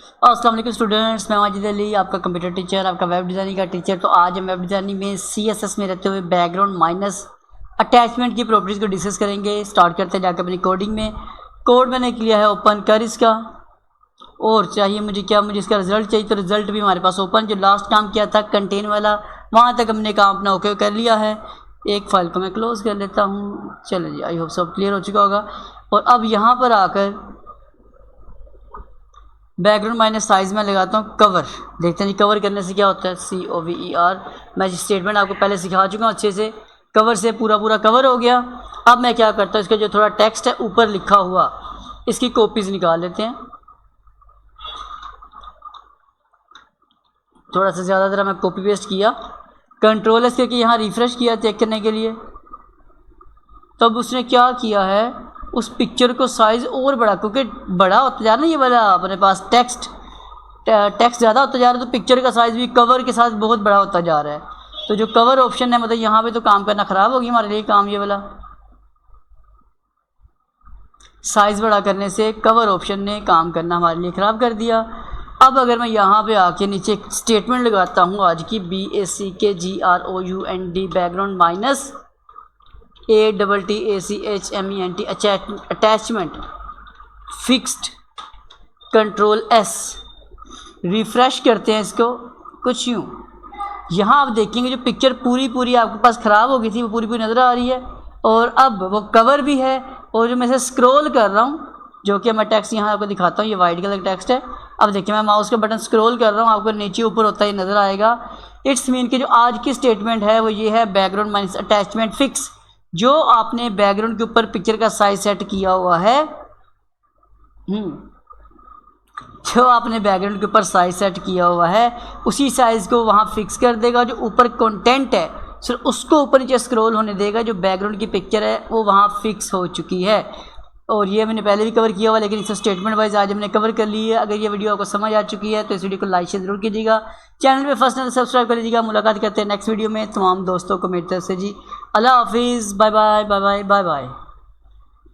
अस्सलाम वालेकुम स्टूडेंट्स, मैं माजिद अली, आपका कंप्यूटर टीचर, आपका वेब डिज़ाइनिंग का टीचर। तो आज हम वेब डिज़ाइनिंग में CSS में रहते हुए बैकग्राउंड माइनस अटैचमेंट की प्रॉपर्टीज़ को डिस्कस करेंगे। स्टार्ट करते हैं जाकर अपनी कोडिंग में। कोड मैंने किया है ओपन कर इसका, और चाहिए मुझे क्या, मुझे इसका रिज़ल्ट चाहिए। तो रिज़ल्ट भी हमारे पास ओपन, जो लास्ट काम किया था कंटेन वाला, वहाँ तक हमने काम अपना ओके कर लिया है। एक फ़ाइल को मैं क्लोज़ कर लेता हूँ। चलो जी, आई होप सब क्लियर हो चुका होगा। और अब यहाँ पर आकर बैकग्राउंड माइनस साइज़ में लगाता हूँ कवर। देखते हैं जी कवर करने से क्या होता है। COVER। मैं स्टेटमेंट आपको पहले सिखा चुका हूँ अच्छे से। कवर से पूरा कवर हो गया। अब मैं क्या करता हूँ, इसका जो थोड़ा टेक्स्ट है ऊपर लिखा हुआ, इसकी कॉपीज़ निकाल लेते हैं। थोड़ा सा ज़्यादा तरह मैं कॉपी पेस्ट किया, कंट्रोल एस करके यहाँ रिफ़्रेश किया चेक करने के लिए। तब उसने क्या किया है, उस पिक्चर को साइज़ और बड़ा, क्योंकि बड़ा होता जा रहा है ये वाला अपने पास टेक्स्ट ज़्यादा होता जा रहा है, तो पिक्चर का साइज़ भी कवर के साथ बहुत बड़ा होता जा रहा है। तो जो कवर ऑप्शन है, मतलब यहाँ पे तो काम करना ख़राब होगी हमारे लिए काम, ये वाला साइज़ बड़ा करने से कवर ऑप्शन ने काम करना हमारे लिए ख़राब कर दिया। अब अगर मैं यहाँ पे आके नीचे एक स्टेटमेंट लगाता हूँ आज की, BACKGROUND background minus ATTACHMENT attachment fixed, control S, refresh करते हैं इसको कुछ यूँ। यहाँ आप देखेंगे जो पिक्चर पूरी आपके पास ख़राब हो गई थी, वो पूरी नज़र आ रही है। और अब वो कवर भी है, और जो मैं इसे स्क्रॉल कर रहा हूँ, जो कि मैं टेक्स्ट यहाँ आपको दिखाता हूँ, ये वाइट कलर का टेक्स्ट है। अब देखिए मैं माउस का बटन स्क्रॉल कर रहा हूँ, आपको नीचे ऊपर होता ही नज़र आएगा। इट्स मीन कि जो आज की स्टेटमेंट है वो ये है, बैकग्राउंड माइनस अटैचमेंट फिक्स। जो आपने बैकग्राउंड के ऊपर पिक्चर का साइज सेट किया हुआ है, जो आपने बैकग्राउंड के ऊपर साइज सेट किया हुआ है, उसी साइज़ को वहाँ फिक्स कर देगा। जो ऊपर कंटेंट है सिर्फ उसको ऊपर नीचे स्क्रॉल होने देगा। जो बैकग्राउंड की पिक्चर है वो वहाँ फिक्स हो चुकी है। और ये मैंने पहले भी कवर किया हुआ, लेकिन इसे स्टेटमेंट वाइज आज हमने कवर कर ली है। अगर ये वीडियो आपको समझ आ चुकी है तो इस वीडियो को लाइक शेयर जरूर कीजिएगा। चैनल पे फर्स्ट टाइम सब्सक्राइब कर लीजिएगा। मुलाकात करते हैं नेक्स्ट वीडियो में। तमाम दोस्तों को मेरी तरफ से जी अल्लाह हाफिज़, bye bye bye bye bye bye.